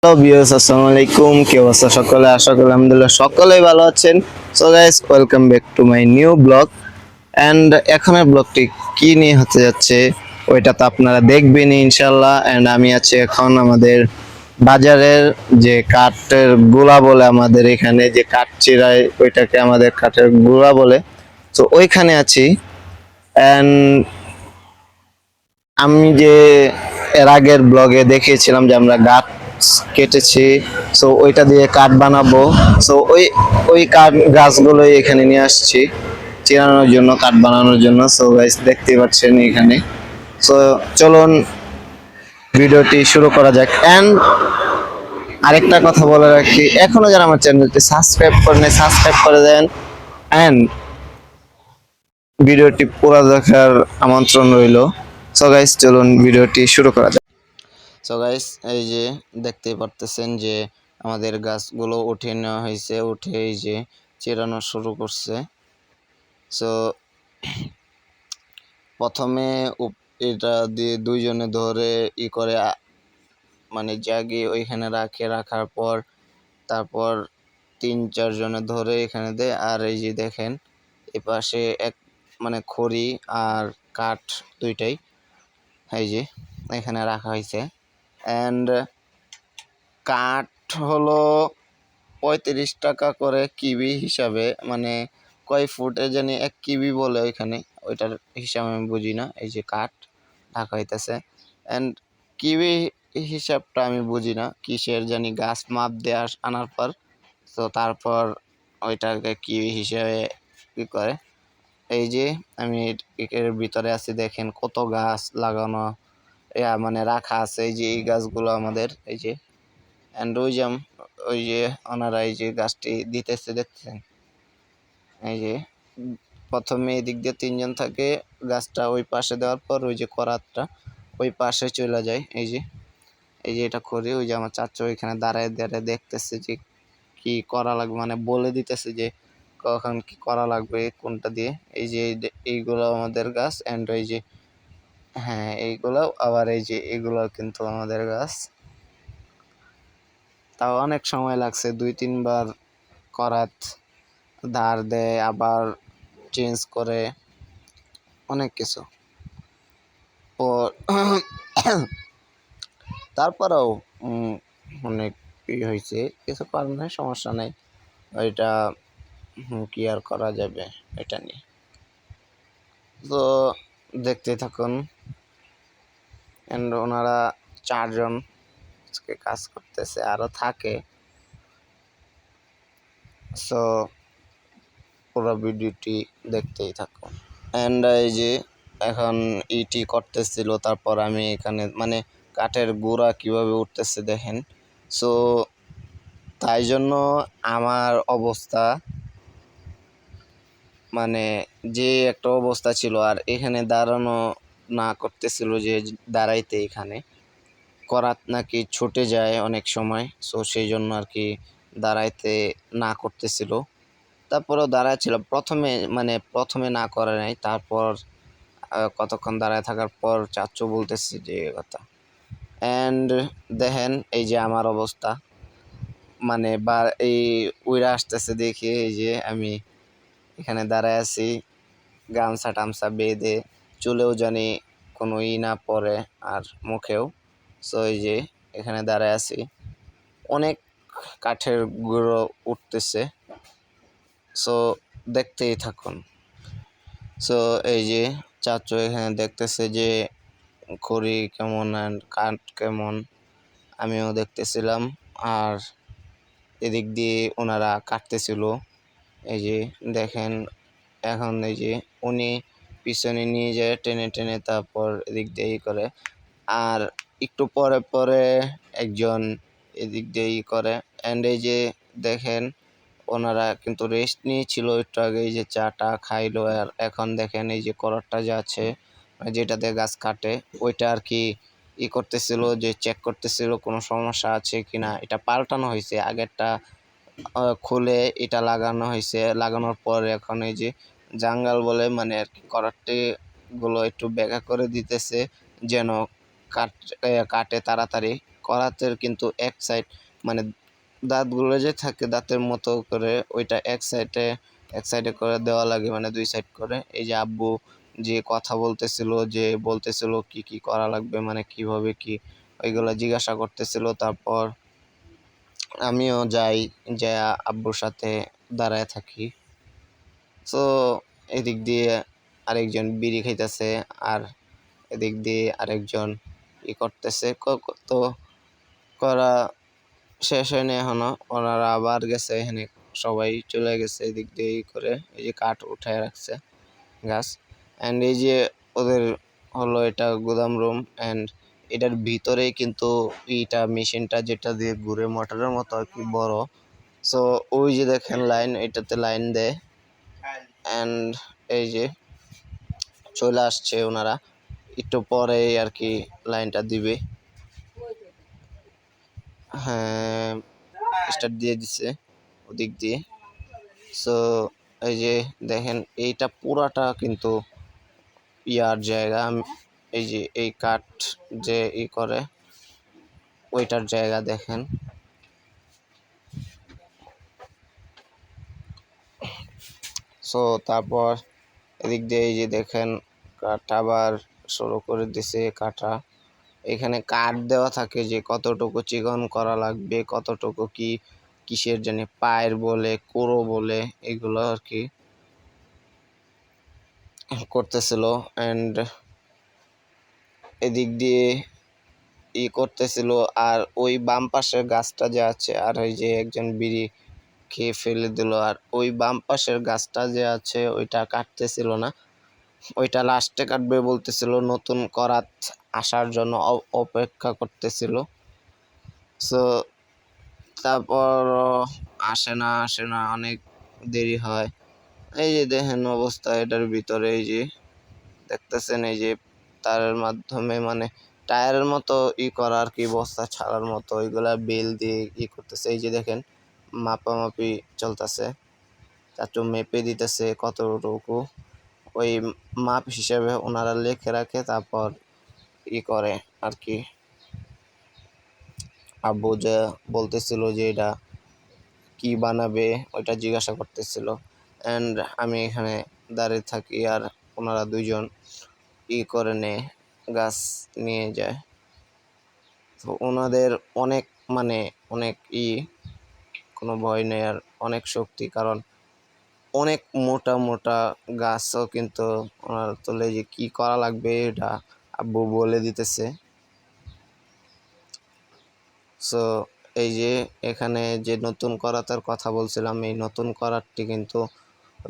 Hello viewers, আসসালামু আলাইকুম। কি অবস্থা সকলে? আশা করি আলহামদুলিল্লাহ সকলেই ভালো আছেন। So guys, welcome back to my new blog. And এখনের ব্লগটি কি নিয়ে হতে যাচ্ছে ওইটা তো আপনারা দেখবেনই ইনশাল্লাহ। অ্যান্ড আমি আছি এখন আমাদের বাজারের যে কাঠের গুঁড়া বলে, আমাদের এখানে যে কাঠ চিরায় ওইটাকে আমাদের কাঠের গুঁড়া বলে। তো ওইখানে আছি। অ্যান্ড আমি যে এর আগের ব্লগে দেখিয়েছিলাম যে আমরা গাছ কেটেছি, সো ওইটা দিয়ে কাঠ বানাবো। সো ওই ওই কাঠ গাছগুলোই এখানে নিয়ে আসছি চিরানোর জন্য, কাঠ বানানোর জন্য। সো গাইস, দেখতেই পাচ্ছেন এখানে। সো চলুন ভিডিওটি শুরু করা যাক। এন্ড আরেকটা কথা বলে রাখি, এখনো যারা আমার চ্যানেলটি সাবস্ক্রাইব করেন, সাবস্ক্রাইব করে দেন। এন্ড ভিডিওটি পুরো দেখার আমন্ত্রণ রইল। সো গাইস, চলুন ভিডিওটি শুরু করা যাক। সো গাইস, এই যে দেখতেই পারতেছেন যে আমাদের গাছগুলো উঠিয়ে নেওয়া হয়েছে, উঠে এই যে চিরানো শুরু করছে। সো প্রথমে এটা দিয়ে দুইজনে ধরে করে মানে জাগিয়ে ওইখানে রাখার পর তারপর ৩-৪ জনে ধরে এখানে দেয়। আর এই যে দেখেন এপাশে এক মানে খড়ি আর কাঠ দুইটাই এই যে এখানে রাখা হয়েছে। অ্যান্ড কাঠ হলো ৩৫ টাকা করে কিবি হিসাবে, মানে কয় ফুটে জানি ১ কিবি বলে ওইখানে, ওইটার হিসাব আমি বুঝি না। এই যে কাঠ ঢাকা হইতেছে। অ্যান্ড কিবি হিসাবটা আমি বুঝি না, কিসের জানি গাছ মাপ দিয়ে আনার পর তো তারপর ওইটাকে কিবি হিসাবে ই করে। এই যে আমি এর ভিতরে আছি, দেখেন কত গাছ লাগানো মানে রাখা আছে। এই যে এই গাছগুলো আমাদের, এই যে অ্যান্ড ওই যে ওনারা এই যে গাছটি দিতেছে দেখছেন। এই যে প্রথমে এদিক দিয়ে ৩ জন থাকে, গাছটা ওই পাশে দেওয়ার পর ওই যে করাতটা ওই পাশে চলে যায়। এই যে এটা করি, ওই যে আমার চাচা ওইখানে দাঁড়ায় দাঁড়ায় দেখতেছে যে কি করা লাগবে, মানে বলে দিতেছে যে কখন কি করা লাগবে কোনটা দিয়ে। এই যে এইগুলো আমাদের গাছ। অ্যান্ড ওই যে হ্যাঁ এইগুলো আবার এই যে এগুলো কিন্তু আমাদের গাছ। তাও অনেক সময় লাগছে, ২-৩ বার করাত ধার দেয়, আবার চেঞ্জ করে, অনেক কিছু। তারপরেও অনেক হয়েছে, কিছু করার নাই, সমস্যা নেই। ওইটা কি আর করা যাবে এটা নিয়ে। তো দেখতে থাকুন। ওনারা ৪ জন কাজ করতেছে, আরো থাকে। সো পুরো ভিডিওটি দেখতেই থাকুন। অ্যান্ড এই যে এখন ইটি করতেছিল, তারপর আমি এখানে মানে কাঠের গুঁড়া কিভাবে উঠতেছে দেখেন। সো তাই জন্য আমার অবস্থা মানে যে একটা অবস্থা ছিল, আর এখানে দাঁড়ানো না করতেছিল, যে দাঁড়াইতে এখানে করাত নাকি ছুটে যায় অনেক সময়। সো সেই জন্য আর কি দাঁড়াইতে না করতেছিল। তারপরেও দাঁড়াচ্ছিল প্রথমে না করে নাই। তারপর কতক্ষণ দাঁড়ায় থাকার পর চাচ্চু বলতেছে যে কথা। অ্যান্ড দেখেন এই যে আমার অবস্থা, মানে বা এই উইরা আসতেছে দেখে এই যে আমি এখানে দাঁড়ায় আছি, গামছা টামছা বেঁধে, চুলেও জানি কোনো না পরে আর মুখেও। সো এই যে এখানে দাঁড়ায় আছি, অনেক কাঠের গুঁড়ো উঠতেছে। সো দেখতেই থাকুন। সো এই যে চাচু এখানে দেখতেছে যে খড়ি কেমন অ্যান্ড কাঠ কেমন, আমিও দেখতেছিলাম। আর এদিক দিয়ে ওনারা কাটতেছিল। এই যে দেখেন এখন এই যে উনি পিছনে নিয়ে যায় টেনে টেনে, তারপর এদিক দিয়ে করে। আর একটু পরে পরে একজন এদিক দিয়ে করে। অ্যান্ড এই যে দেখেন ওনারা কিন্তু রেস্ট নিয়েছিল একটু আগে, এই যে চাটা খাইলো। আর এখন দেখেন এই যে করাতটা যাচ্ছে, যেটাতে গাছ কাটে, ওইটা আর কি করতেছিল, যে চেক করতেছিল কোনো সমস্যা আছে কিনা। এটা পাল্টানো হয়েছে, আগেরটা খুলে এটা লাগানো হয়েছে। লাগানোর পর এখন এই যে জাঙ্গাল বলে, মানে আর কি করাতটি গুলো একটু ব্যাকা করে দিতেছে যেন কাটে তাড়াতাড়ি করাতের কিন্তু এক সাইড মানে দাঁতগুলো যে থাকে দাঁতের মতো করে ওইটা এক সাইডে করে দেওয়া লাগে, মানে দুই সাইড করে। এই যে আব্বু যে কথা বলতেছিল কি কি করা লাগবে, মানে কিভাবে কি ওইগুলো জিজ্ঞাসা করতেছিল। তারপর আমিও যাই, যে আব্বুর সাথে দাঁড়ায় থাকি। সো এদিক দিয়ে আরেকজন বিড়ি খাইতেছে, আর এদিক দিয়ে আরেকজন করতেছে। তো করা শেষ হয়নি এখনো, ওনারা আবার গেছে, এখানে সবাই চলে গেছে এদিক দিয়ে করে। এই যে কাঠ উঠায় রাখছে গাছ, অ্যান্ড এই যে ওদের হলো এটা গুদাম রুম, অ্যান্ড এটার ভিতরেই কিন্তু এইটা মেশিনটা যেটা দিয়ে ঘুরে মোটরের মতো আর কি বড়। সো ওই যে দেখেন লাইন, এটাতে লাইন দেয়, অ্যান্ড এই যে চলে আসছে ওনারা, একটু পরে আর কি লাইনটা দিবে। হ্যাঁ, স্টার্ট দিয়ে দিছে ওদিক দিয়ে। সো এই যে দেখেন এইটা পুরাটা কিন্তু ইয়ার জায়গা, এই যে এই কাঠ যে করে ওইটার জায়গা দেখেন। সো তারপর এদিক দিয়ে এই যে দেখেন কাঠ আবার শুরু করে দিছে কাটা। এখানে কাঠ দেওয়া থাকে যে কতটুকু চিকন করা লাগবে, কতটুকু কি কিসের জানি পায়ের বলে কোরো বলে এগুলো আর কি করতেছিল। অ্যান্ড এদিক দিয়ে করতেছিল, আর ওই বাম পাশের গাছটা যে আছে, আর ওই যে একজন বিড়ি খেয়ে ফেলে দিল, আর ওই বাম পাশের গাছটা যে আছে ওইটা কাটতেছিল না, ওইটা লাস্টে কাটবে বলতেছিল, নতুন করাত আসার জন্য অপেক্ষা করতেছিল। সো তারপর আসে না অনেক দেরি হয়। এই যে দেখেন অবস্থা এটার ভিতরে, এই যে দেখতেছেন এই যে তারের মাধ্যমে মানে টায়ারের মতো করা আর কি, বস্তা ছাড়ার মতো ওইগুলা বেল দিয়ে করতেছে। এই যে দেখেন মাপামাপি চলতেছে, চাচু মেপে দিতেছে কতটুকু, ওই মাপ হিসেবে ওনারা লিখে রাখে, তারপর করে আর কি। আব্বু যে বলতেছিল যে এটা কি বানাবে ওইটা জিজ্ঞাসা করতেছিল, অ্যান্ড আমি এখানে দাঁড়িয়ে থাকি, আর ওনারা দুইজন করে নেয়, গাছ নিয়ে যায়। তো ওনাদের অনেক মানে অনেক কোনো ভয় নেই আর অনেক শক্তি, কারণ অনেক মোটা মোটা গাছও কিন্তু ওনারা তোলে। যে কি করা লাগবে এটা আব্বু বলে দিতেছে। সো এই যে এখানে যে নতুন করাতের কথা বলছিলাম, এই নতুন করাতটি কিন্তু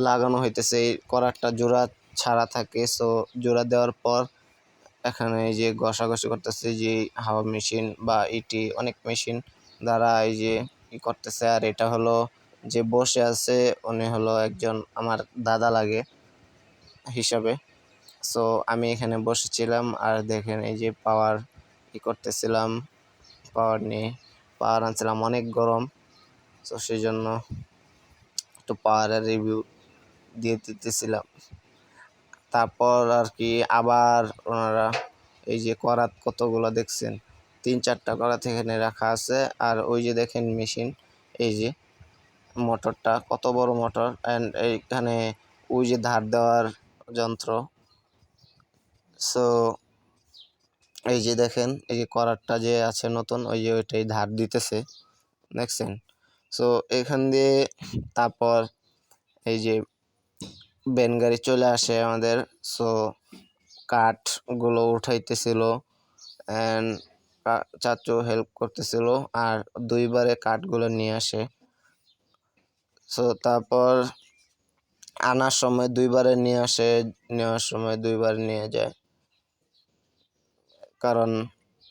লাগানো হইতেছে। এই করাতটা জোড়া ছাড়া থাকে, সো জোড়া দেওয়ার পর এখানে এই যে ঘষাঘষি করতেছে, যে হাওয়া মেশিন বা অনেক মেশিন দ্বারা এই যে করতেছে। আর এটা হলো যে বসে আছে উনি হলো একজন আমার দাদা লাগে হিসাবে। সো আমি এখানে বসেছিলাম, আর দেখেন এই যে পাওয়ার করতেছিলাম, পাওয়ার আনছিলাম, অনেক গরম। তো সেই জন্য একটু পাওয়ারের রিভিউ দিয়ে দিতেছিলাম। তারপর আর কি আবার ওনারা এই যে করাত কতগুলো দেখছেন, 3-4টা করাত এখানে রাখা আছে। আর ওই যে দেখেন মেশিন, এই যে মোটরটা কত বড় মোটর, অ্যান্ড এইখানে ওই যে ধার দেওয়ার যন্ত্র। সো এই যে দেখেন এই যে করাতটা যে আছে নতুন, ওই যে ওইটাই ধার দিতেছে, দেখছেন। সো এখান দিয়ে তারপর এই যে ভ্যান গাড়ি চলে আসে আমাদের। সো কাঠগুলো উঠাইতেছিল, অ্যান্ড চাচু হেল্প করতেছিল, আর দুইবারে কাঠগুলো নিয়ে আসে। সো তারপর আনার সময় দুইবারে নিয়ে আসে, নেওয়ার সময় দুইবার নিয়ে যায়, কারণ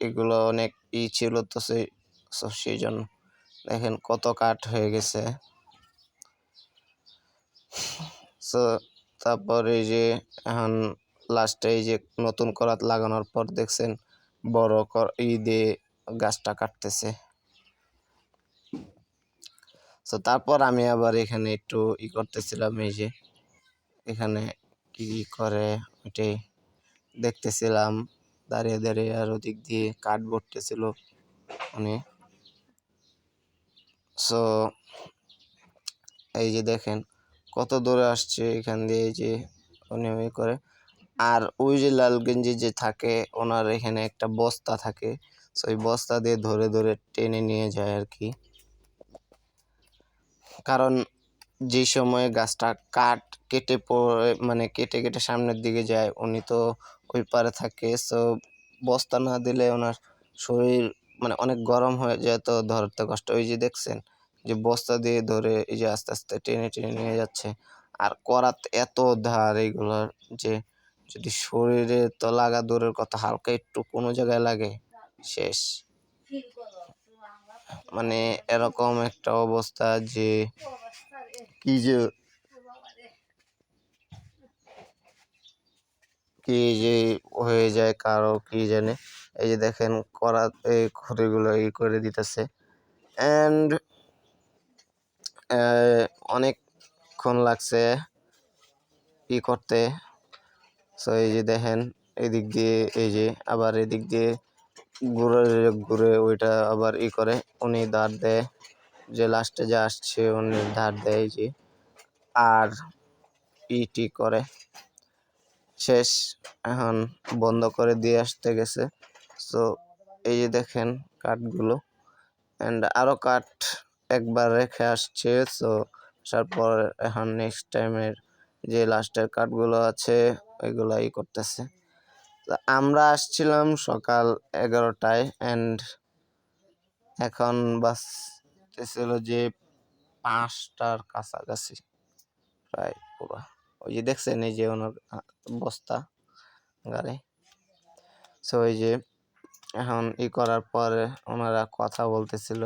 এগুলো অনেক ছিল তো সেই জন্য। দেখেন কত কাঠ হয়ে গেছে। সো তারপর এই যে এখন লাস্টে এই যে নতুন করাত লাগানোর পর দেখছেন বড় দিয়ে গাছটা কাটতেছে। সো তারপর আমি আবার এখানে একটু করতেছিলাম, এই যে এখানে কি করে ওইটাই দেখতেছিলাম দাঁড়িয়ে দাঁড়িয়ে, আর ওদিক দিয়ে কাঠ ভরতেছিল। উনি। সো এই যে দেখেন কত দূরে আসছে এখান দিয়ে, এই যে উনি ওই করে। আর ওই যে লাল গেঞ্জি যে থাকে, ওনার এখানে একটা বস্তা থাকে, সো ওই বস্তা দিয়ে ধরে ধরে টেনে নিয়ে যায় আর কি। কারণ যে সময়ে গাছটা কেটে পড়ে, মানে কেটে কেটে সামনের দিকে যায়, উনি তো ওই পারে থাকে, সো বস্তা না দিলে ওনার শরীর মানে অনেক গরম হয়ে যায়, তো ধরতে কষ্ট। ওই যে দেখছেন যে বস্তা দিয়ে ধরে এই যে আস্তে আস্তে টেনে টেনে নিয়ে যাচ্ছে। আর করাত এত ধার এইগুলার যে যদি শরীরে তো লাগা দূরের কথা, হালকা একটু কোনো জায়গায় লাগে শেষ। মানে এরকম একটা অবস্থা যে কি যে কি যে হয়ে যায় কারো কি জানে। এই যে দেখেন করা এই খড়িগুলো ই করে দিতেছে, অ্যান্ড অনেকক্ষণ লাগছে ই করতে। সো এই যে দেখেন এদিক দিয়ে, এই যে আবার এদিক দিয়ে ঘুরে ঘুরে ওইটা আবার ই করে, উনি ধার দেয়, যে লাস্টে যে আসছে উনি ধার দেয়, এই যে আর ইটি করে শেষ। এখন বন্ধ করে দিয়ে আসতে গেছে। সো এই যে দেখেন কাঠগুলো, অ্যান্ড আরও কাঠ একবার রেখে আসছে। সো তারপর এখন নেক্সট টাইমের যে লাস্টের কাঠগুলো আছে ওইগুলো ই করতেছে। তো আমরা আসছিলাম সকাল 11টায়, অ্যান্ড এখন বাজতেছিল যে 5টার কাছাকাছি প্রায় পুরো। ওই যে দেখছেন এই যে ওনার বস্তা গাড়ি। সো এই যে এখন ই করার পরে ওনারা কথা বলতেছিল,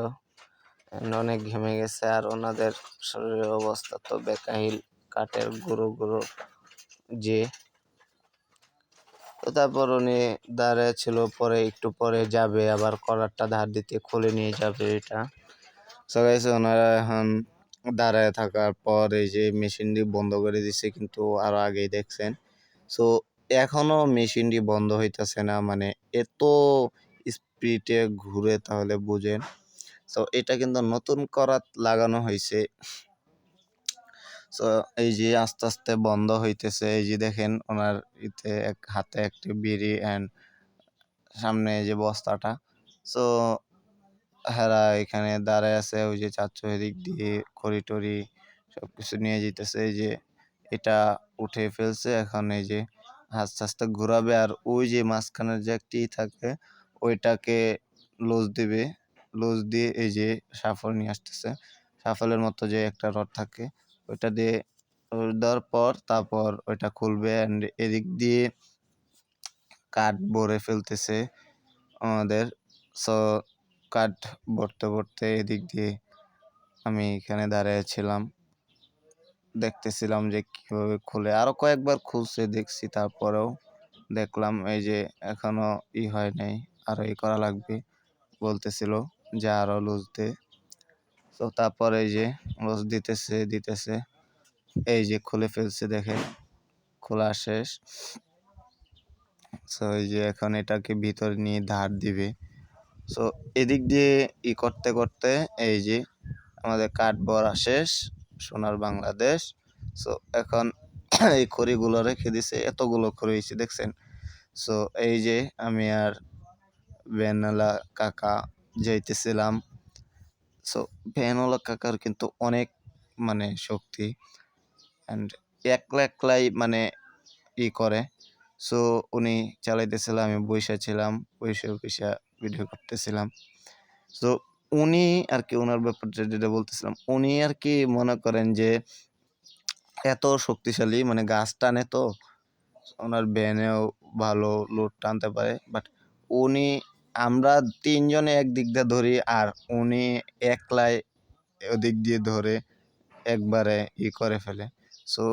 অনেক ঘেমে গেছে, আর ওনাদের শরীরের অবস্থা তো বেকাহিল, কাঠের গুঁড়ো গুঁড়ো যে। তো তারপর উনি দাঁড়ায় ছিল, পরে একটু পরে যাবে আবার করাতটা ধার দিতে, খুলে নিয়ে যাবে এটা। সো গাইস, ওনারা এখন দাঁড়ায় থাকার পর এই যে মেশিনটি বন্ধ করে দিছে, কিন্তু আরো আগেই দেখছেন। সো এখনো মেশিনটি বন্ধ হইতেছে না, মানে এত স্পিডে ঘুরে, তাহলে বুঝেন। সো এটা কিন্তু নতুন করাত লাগানো হয়েছে। সো এই যে আস্তে আস্তে বন্ধ হইতেছে। এই যে দেখেন ওনার ইতে এক হাতে একটি বিড়ি, অ্যান্ড সামনে এই যে বস্তাটা। সো হেরা এখানে দাঁড়ায় আছে, ওই যে চাচ্চু এদিক দিয়ে খড়ি টড়ি সবকিছু নিয়ে যেতেছে। এই যে এটা উঠে ফেলছে, এখন এই যে আস্তে আস্তে ঘুরাবে, আর ওই যে মাঝখানের যে একটি থাকে ওইটাকে লুজ দিবে। লুজ দিয়ে এই যে শাফল নিয়ে আসতেছে, শাফলের মতো যে একটা রড থাকে ওইটা দিয়ে দেওয়ার পর তারপর ওইটা খুলবে, অ্যান্ড এদিক দিয়ে কাঠ ভরে ফেলতেছে আমাদের। সো কাঠ ভরতে ভরতে এদিক দিয়ে আমি এখানে দাঁড়িয়েছিলাম, দেখতেছিলাম যে কিভাবে খুলে। আরো কয়েকবার খুলছে দেখছি, তারপরেও দেখলাম এই যে এখনো ই হয় নাই, আরো ই করা লাগবে বলতেছিল যে আরো লুজ দে। তো তারপরে এই যে লুজ দিতেছে দিতেছে, এই যে খুলে ফেলছে, দেখেন খোলা শেষ। সো এই যে এখন এটাকে ভিতরে নিয়ে ধার দিবে। সো এদিক দিয়ে ই করতে করতে এই যে আমাদের কাঠ ভরা শেষ, সোনার বাংলাদেশ। সো এখন এই খড়িগুলো রেখে দিছে, এতগুলো খড়ি হয়েছে দেখছেন। সো এই যে আমি আর ভ্যানওয়ালা কাকা যাইতেছিলাম। সো ভ্যানওয়ালা কাকার কিন্তু অনেক মানে শক্তি, অ্যান্ড একলা একলাই মানে ই করে। সো উনি চালাইতেছিলাম, আমি বইসা ছিলাম, বইসা বইসা ভিডিও করতেছিলাম। সো উনি আর কি, ওনার ব্যাপারটা যেটা বলতেছিলাম, উনি আর কি মনে করেন যে এত শক্তিশালী, মানে গাছ টানে তো, ওনার ভ্যানেও ভালো লোড টানতে পারে। বাট উনি, আমরা তিনজনে একদিক দিয়ে ধরি, আর উনি একলাই ওদিক দিয়ে ধরে একবারে ই করে ফেলে। সো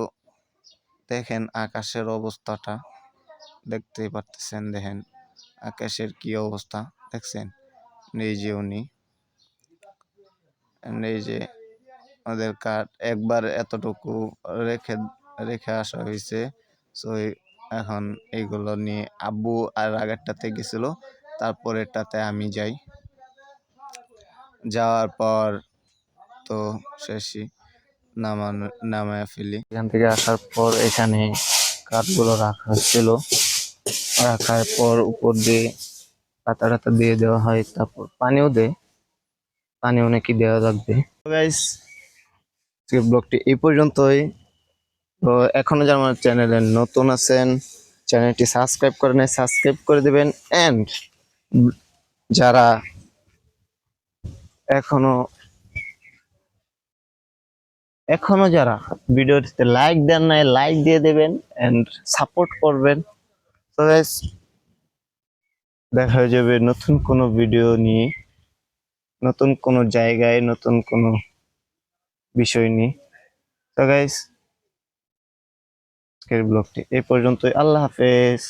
দেখেন আকাশের অবস্থাটা, দেখতেই পারতেছেন, দেখেন আকাশের কি অবস্থা দেখছেন। এই যে উনি, এই যে আমাদের কাঠ একবার এতটুকু রেখে রেখে আসা হয়েছে। সো এখন এইগুলো নিয়ে আব্বু আর আগেরটাতে গেছিল, তারপরেরটাতে আমি যাই। যাওয়ার পর তো শেষই, নামায় ফেলি। এখান থেকে আসার পর এখানে কাঠগুলো রাখা ছিল, রাখার পর উপর দিয়ে পাতা টাতা দিয়ে দেওয়া হয়, তারপর পানিও দেয়, পানিও নাকি দেওয়া লাগবে। গাইস, ব্লগটি এই পর্যন্তই। তো এখনো যারা আমার চ্যানেলে নতুন আছেন, চ্যানেলটি সাবস্ক্রাইব করে নেয়, সাবস্ক্রাইব করে দেবেন। এন্ড যারা এখনো যারা ভিডিওটিতে লাইক দেন নাই, লাইক দিয়ে দেবেন এন্ড সাপোর্ট করবেন। তো গাইস, দেখা হয়ে যাবে নতুন কোনো ভিডিও নিয়ে, নতুন কোনো জায়গায়, নতুন কোনো বিষয় নিয়ে। তো গাইস, আজকের ব্লগটি এই পর্যন্তই। আল্লাহ হাফেজ।